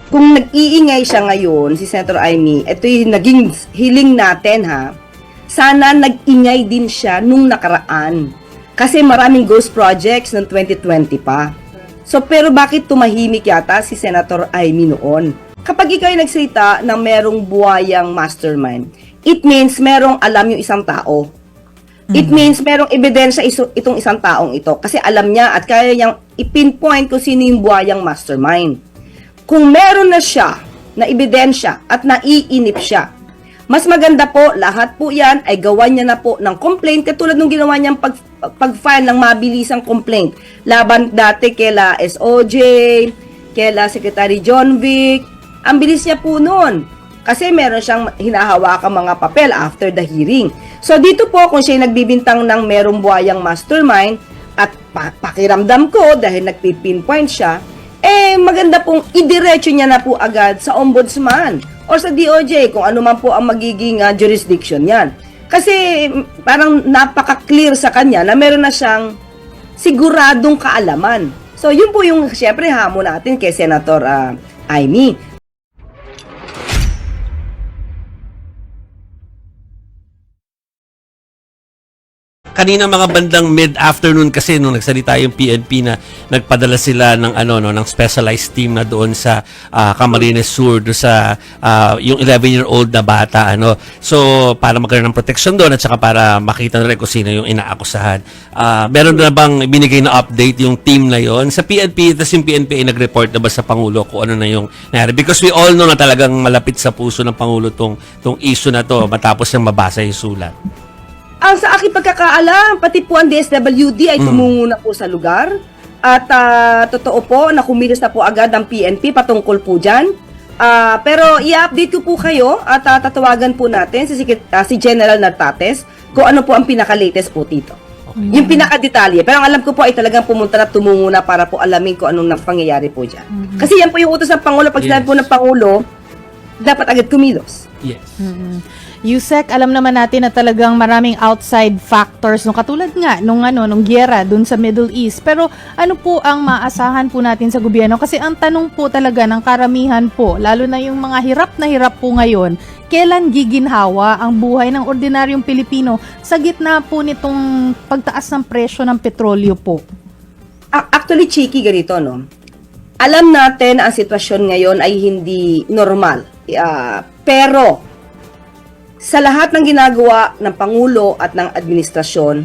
kung nag-iingay siya ngayon, si Senator Amy, ito yung naging hiling natin ha, sana nag-ingay din siya nung nakaraan. Kasi maraming ghost projects noong 2020 pa. So, pero bakit tumahimik yata si Senator Amy noon? Kapag ikaw ay nagsalita na merong buwayang mastermind, it means merong alam yung isang tao. It means merong ebidensya itong isang taong ito. Kasi alam niya at kaya niyang ipinpoint kung sino yung buwayang mastermind. Kung meron na siya na ebidensya at naiinip siya, mas maganda po, lahat po yan ay gawan niya na po ng complaint katulad nung ginawa niyang pag-file ng mabilisang complaint laban dati kela SOJ, kela Secretary John Vic. Ang bilis niya po noon kasi meron siyang hinahawakang mga papel after the hearing. So dito po kung siya nagbibintang ng merong buwayang mastermind at pakiramdam ko dahil nagpipinpoint siya, maganda pong idiretso niya na po agad sa ombudsman o sa DOJ kung ano man po ang magiging jurisdiction niyan. Kasi parang napaka-clear sa kanya na meron na siyang siguradong kaalaman. So yun po yung siyempre hamon natin kay Senator Amy. Kanina mga bandang mid-afternoon kasi nung nagsalita yung PNP na nagpadala sila ng ng specialized team na doon sa Camarines Sur do sa yung 11-year-old na bata So para magkaroon ng protection doon at saka para makita na rin kung sino yung inaakusahan. Meron na bang binigay na update yung team na yon sa PNP? Tapos yung PNP ay nag-report na ba sa Pangulo kung ano na yung nangyari? Because we all know na talagang malapit sa puso ng Pangulo tong issue na to matapos yung mabasa yung sulat. Ang sa aking pagkakaalam, pati po ang DSWD ay tumungo na po sa lugar. At totoo po na kumilos na po agad ang PNP patungkol po dyan. Pero i-update ko po kayo at tatawagan po natin si General Nartates kung ano po ang pinaka-latest po dito. Okay. Yung pinaka-detalye. Pero ang alam ko po ay talagang pumunta na tumungo na para po alamin kung anong pangyayari po dyan. Kasi yan po yung utos ng Pangulo. Pag sinabi po ng Pangulo, dapat agad kumilos. Yes. Yusek, alam naman natin na talagang maraming outside factors nung katulad nga nung giyera dun sa Middle East. Pero ano po ang maasahan po natin sa gobyerno? Kasi ang tanong po talaga ng karamihan po, lalo na yung mga hirap na hirap po ngayon, kailan giginhawa ang buhay ng ordinaryong Pilipino sa gitna po nitong pagtaas ng presyo ng petrolyo po? Actually, cheeky ganito, no? Alam natin ang sitwasyon ngayon ay hindi normal. Pero sa lahat ng ginagawa ng Pangulo at ng administrasyon,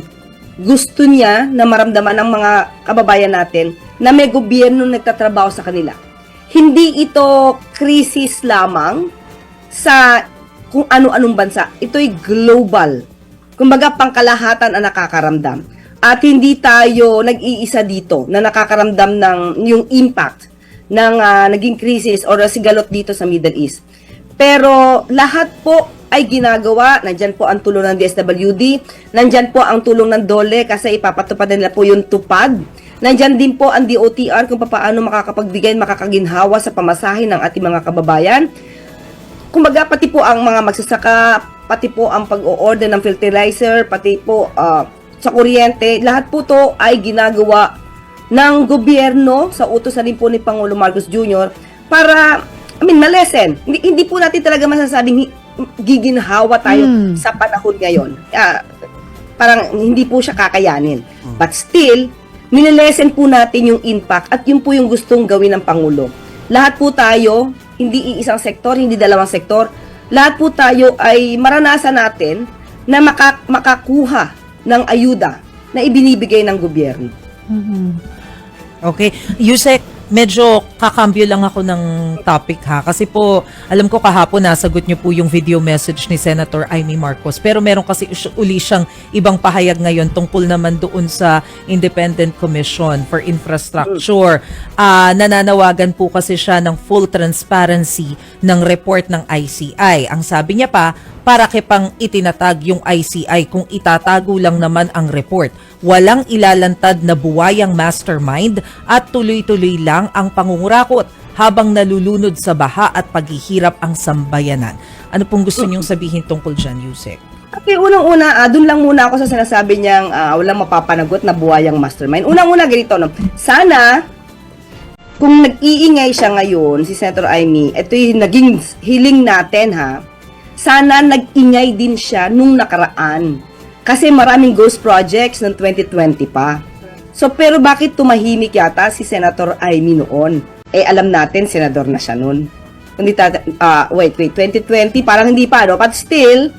gusto niya na maramdaman ng mga kababayan natin na may gobyerno nagtatrabaho sa kanila. Hindi ito krisis lamang sa kung ano-anong bansa. Ito'y global. Kumbaga, pangkalahatan ang nakakaramdam. At hindi tayo nag-iisa dito na nakakaramdam ng yung impact ng naging krisis o sigalot dito sa Middle East. Pero lahat po ay ginagawa. Nandyan po ang tulong ng DSWD. Nandyan po ang tulong ng DOLE kasi ipapatupad nila po yung tupad. Nandyan din po ang DOTR kung paano makakapagbigay, makakaginhawa sa pamasahe ng ating mga kababayan. Kumbaga, pati po ang mga magsasaka, pati po ang pag-o-order ng fertilizer, pati po sa kuryente, lahat po to ay ginagawa ng gobyerno sa utos na rin po ni Pangulo Marcos Jr. para, malesen. Hindi po natin talaga masasabing giginhawa tayo sa panahon ngayon. Parang hindi po siya kakayanin. But still, nililesen po natin yung impact at yun po yung gustong gawin ng Pangulo. Lahat po tayo, hindi iisang sektor, hindi dalawang sektor, lahat po tayo ay maranasan natin na makakuha ng ayuda na ibinibigay ng gobyerno. Okay. Yusek, medyo kakambyo lang ako ng topic ha. Kasi po, alam ko kahapon nasagot niyo po yung video message ni Senator Amy Marcos. Pero meron kasi uli siyang ibang pahayag ngayon tungkol naman doon sa Independent Commission for Infrastructure. Nananawagan po kasi siya ng full transparency ng report ng ICI. Ang sabi niya pa, para kipang itinatag yung ICI kung itatago lang naman ang report. Walang ilalantad na buwayang mastermind at tuloy-tuloy lang ang pangungurakot habang nalulunod sa baha at paghihirap ang sambayanan. Ano pong gusto niyong sabihin tungkol dyan, Yusek? Okay, unang-una, dun lang muna ako sa sinasabi niyang walang mapapanagot na buwayang mastermind. Unang-una, ganito, no? Sana, kung nag-iingay siya ngayon, si Senator Amy, ito yung naging hiling natin ha, sana nag-ingay din siya nung nakaraan. Kasi maraming ghost projects ng 2020 pa. So, pero bakit tumahimik yata si Senator Amy noon? Eh, alam natin, senador na siya noon. Hindi wait, 2020, parang hindi pa, no? But still,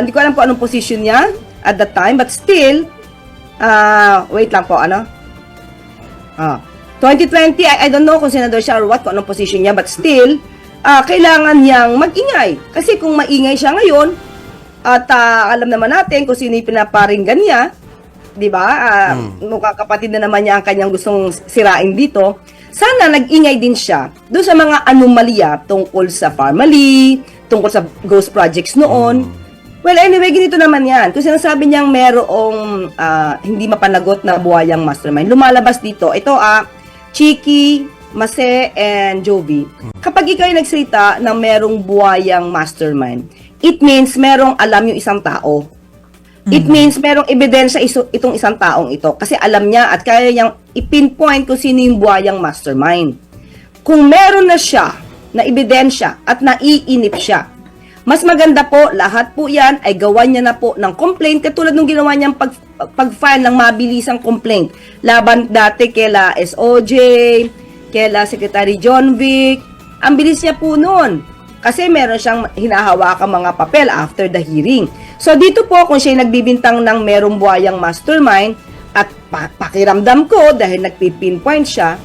hindi ko alam po anong position niya at that time, but still, wait lang po, 2020, I don't know kung senador siya or what, kung anong position niya, but still, kailangan niyang mag-ingay. Kasi kung maingay siya ngayon, at alam naman natin kung sino yung pinaparinggan niya, di ba? Mukhang kapatid na naman niya ang kanyang gustong sirain dito. Sana nag-ingay din siya doon sa mga anomalya tungkol sa family, tungkol sa ghost projects noon. Well, anyway, ganito naman yan. Kung sinasabi niyang merong hindi mapanagot na buhayang mastermind, lumalabas dito, ito Chiki, Mase, and Jovi. Kapag ikaw ay nagsalita na merong buhayang mastermind, it means merong alam yung isang tao. It means merong ebidensya itong isang taong ito. Kasi alam niya at kaya niyang ipinpoint kung sino yung buhayang mastermind. Kung meron na siya na ebidensya at naiinip siya, mas maganda po, lahat po yan ay gawan niya na po ng complaint katulad nung ginawa niyang pag-file ng mabilisang complaint laban dati kela SOJ, kela Secretary John Vic. Ang bilis niya po noon kasi meron siyang hinahawakang mga papel after the hearing. So dito po kung siya nagbibintang ng merong buhayang mastermind at pakiramdam ko dahil nagpipinpoint siya,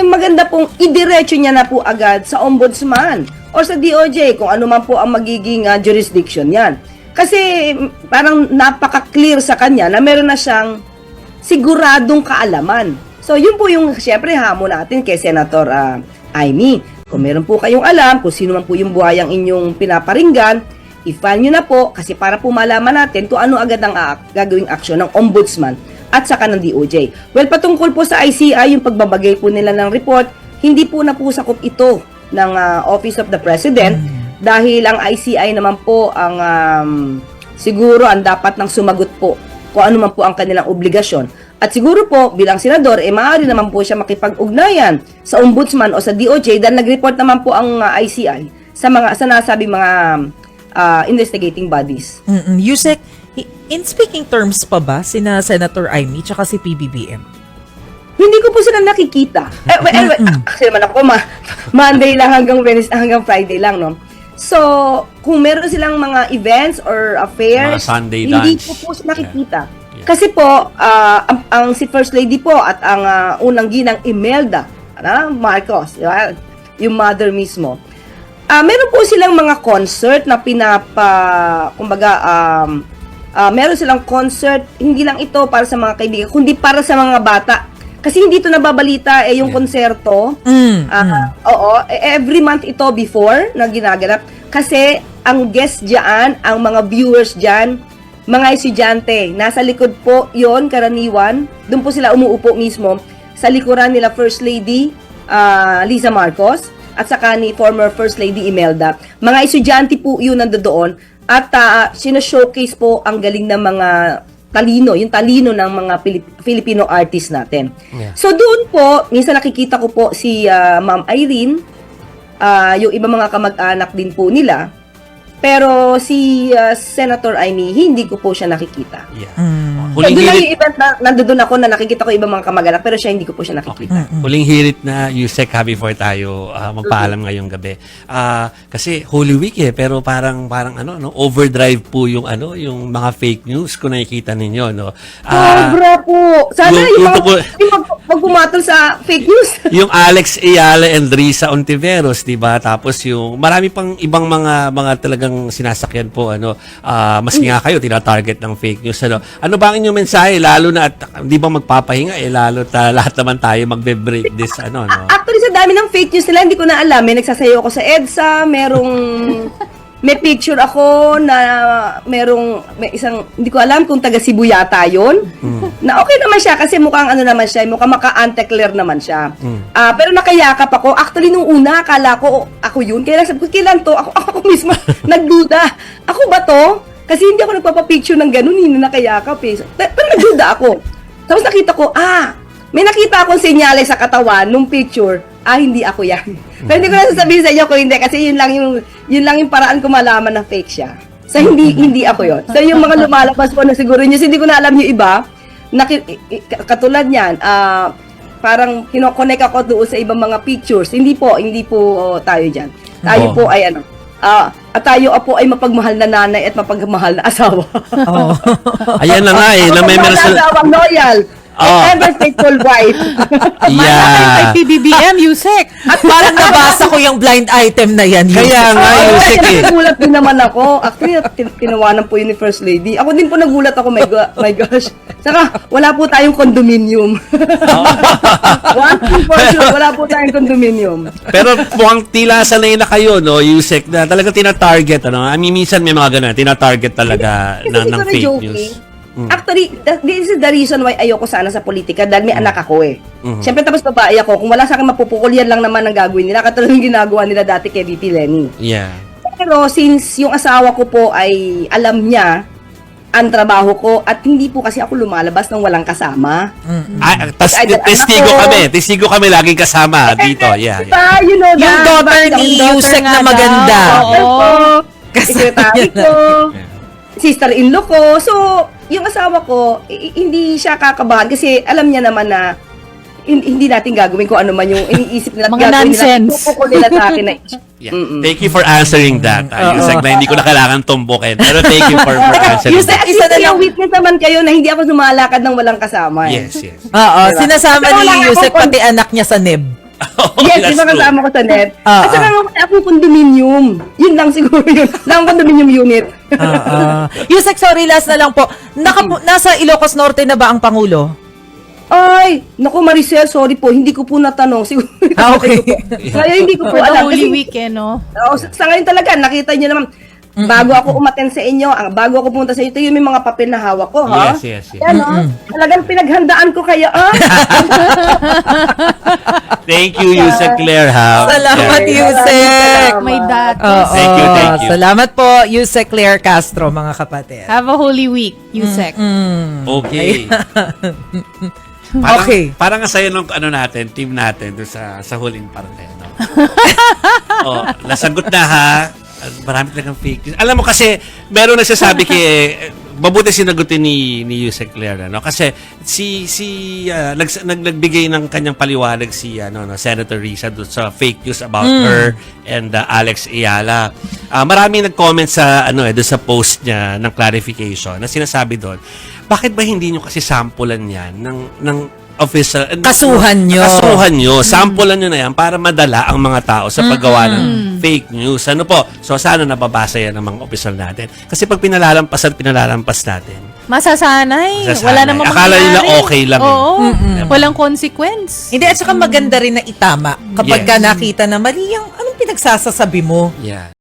maganda pong idiretso niya na po agad sa ombudsman o sa DOJ kung ano man po ang magiging jurisdiction yan. Kasi parang napaka-clear sa kanya na meron na siyang siguradong kaalaman. So yun po yung syempre hamon natin kay Senator Amy. Kung meron po kayong alam kung sino man po yung buhayang inyong pinaparinggan, i-file nyo na po kasi para po malaman natin kung ano agad ang gagawing aksyon ng ombudsman at saka ng DOJ. Well, patungkol po sa ICI, yung pagbabagay po nila ng report, hindi po napusakop ito ng Office of the President dahil ang ICI naman po ang siguro ang dapat nang sumagot po kung ano man po ang kanilang obligasyon. At siguro po bilang senador, maaari naman po siya makipag-ugnayan sa ombudsman o sa DOJ dahil nag-report naman po ang ICI sa nasabing mga investigating bodies. Yusek, in speaking terms pa ba sina Senator Amy tsaka si PBBM? Hindi ko po sila nakikita. Actually naman ako, Monday lang hanggang Wednesday, hanggang Friday lang, no? So, kung meron silang mga events or affairs, Mga Sunday hindi lunch. ko po nakikita. Yeah. Kasi po, ang si First Lady po at ang unang ginang Imelda Marcos, diba? Yung mother mismo, meron po silang mga concert na meron silang concert, hindi lang ito para sa mga kaibigan, kundi para sa mga bata. Kasi hindi ito nababalita yung konserto. Oo, every month ito before na ginaganap. Kasi ang guest diyan, ang mga viewers diyan, mga estudyante, nasa likod po yon karaniwan. Doon po sila umuupo mismo sa likuran nila First Lady Liza Marcos at saka ni former First Lady Imelda. Mga estudyante po yun nandoon at sino-showcase po ang galing ng mga yung talino ng mga Filipino artists natin. Yeah. So doon po, minsan nakikita ko po si Ma'am Irene, yung iba mga kamag-anak din po nila. Pero si Senator Amy, hindi ko po siya nakikita. Yeah. So, doon lang yung event na nandoon ako na nakikita ko ibang mga kamag-anak pero siya hindi ko po siya nakikita. Okay. Huling hirit na Yusek before tayo magpaalam ngayong gabi. Kasi Holy Week pero parang overdrive po yung yung mga fake news kung nakikita ninyo, no. Sobra po. Sana yung magbumatol sa fake news. Yung Alex Ayala and Risa Ontiveros, 'di ba? Tapos yung marami pang ibang mga talagang sinasakyan po maski nga kayo tina-target ng fake news, ano ba ang inyong mensahe lalo na at di ba magpapahinga lalo lahat naman tayo magbe-break this no. Actually sa dami ng fake news nila hindi ko na alam, may nagsasayaw ako sa EDSA, may picture ako na may isang hindi ko alam kung taga Cebu yata yun. Na okay naman siya kasi mukhang naman siya, mukhang maka-anti-clear naman siya. Pero nakayakap ako. Actually nung una akala ko ako yun, kaya sabi ko kailan to? Ako mismo nagduda. Ako ba to? Kasi hindi ako nagpapapicture ng ganun, hindi nakayakap Pero nagduda ako. Tapos nakita ko, may nakita akong senyales sa katawan nung picture, hindi ako yan. Pero hindi ko na sasabihin sa inyo kung hindi kasi yun lang yung paraan ko malaman na fake siya. So hindi ako yon. So yung mga lumalabas po na siguro niyo, hindi ko na alam yung iba, katulad niyan, parang kino-connect ako doon sa ibang mga pictures. Hindi po tayo diyan. Tayo po ay at tayo po ay mapagmahal na nanay at mapagmahal na asawa. Oh. Ayan na nga eh. Na may Mapagmahal na asawang loyal. And ever faithful wife. Yeah. Kay PBBM, Yusek. At parang nabasa ko yung blind item na yan. Kaya nga, Yusek eh. Nagulat din naman ako. Actually, tinawanan po yun ni First Lady. Ako din po nagulat ako, my gosh. Saka, wala po tayong condominium. One thing for sure, wala po tayong condominium. Pero mukhang tila sanay na kayo, no, Yusek, na talaga tina-target, ano? I mean, minsan may mga ganun, tina-target talaga Kasi ng ito na fake joking. news. Actually, this is the reason why ayoko sana sa politika dahil may anak ako eh. Mhm. Siyempre tapos babae ako, kung wala sa akin mapupukol, yan lang naman ang gagawin nila. Katulad yung ginagawa nila dati kay VP Lenny. Yeah. Pero since yung asawa ko po ay alam niya ang trabaho ko at hindi po kasi ako lumalabas ng walang kasama. Testigo kami. Testigo kami laging kasama dito. Yeah. Diba? You know Yung that. daughter Diba? ni daughter Yusek nga na daw. maganda. Daughter ko, Kasama sekretary niya ko, sister-in-law ko. So, yung asawa ko, hindi siya kakabahan kasi alam niya naman na hindi natin gagawin kung ano man yung iniisip nila. Mga Gagawin nonsense. Nila, ipupukol nila sa akin na, Yeah. Thank you for answering that. Yusek, na hindi ko na kailangan tumbukin. Pero thank you for Teka, answering Yusek, that. At isa least na lang. yung witness naman kayo na hindi ako lumalakad ng walang kasama. Eh. Yes, yes. Oo, Diba? sinasama Pero wala ni Yusek akong- pati anak niya sa NEB. Yes, That's di ba true. kasama ko sa net? Ah, At saka akong condominium. Yun lang siguro yun. Lang condominium unit. Yusek, sorry, last na lang po. Nasa Ilocos Norte na ba ang Pangulo? Ay, naku Maricel, sorry po, hindi ko po natanong. Siguro Okay. Kaya hindi ko po For the alam. Holy Kasi, Week, eh, no? sa ngayon talaga, nakita niyo naman, bago ako umaten sa inyo, bago ako pumunta sa inyo, ito yung may mga papel na hawak ko, ha? Yes. Yan, talagang pinaghandaan ko kaya, Thank you, Yusek Claire. Salamat, Yeah. Yusek. May datos. Oo. Thank you. Salamat po, Yusek Claire Castro, mga kapatid. Have a Holy Week, Yusek. Okay. Parang, Okay. Parang ang saya nung natin, team natin doon sa huling parte. No? Nasagot na ha. Marami talagang fake news. Alam mo kasi, meron nagsasabi mabuti sinagutin ni Yusek Claire, no? Kasi nagbigay ng kanyang paliwanag si Senator Risa doon sa fake news about her and Alex Ayala. Marami nag-comment sa doon sa post niya ng clarification na sinasabi doon, bakit ba hindi nyo kasi sampulan yan ng official Kasuhan nyo. Sampulan nyo na yan para madala ang mga tao sa paggawa ng fake news. Ano po? So sana nababasa yan ng mga official natin. Kasi pag pinalampas natin, Masasanay. Masasanay. Wala namang Akala nila mangyayari. okay lang eh. Oo. Walang consequence. Hindi, at saka maganda rin na itama kapag Yes. ka nakita na mali yung anong pinagsasasabi mo. yeah.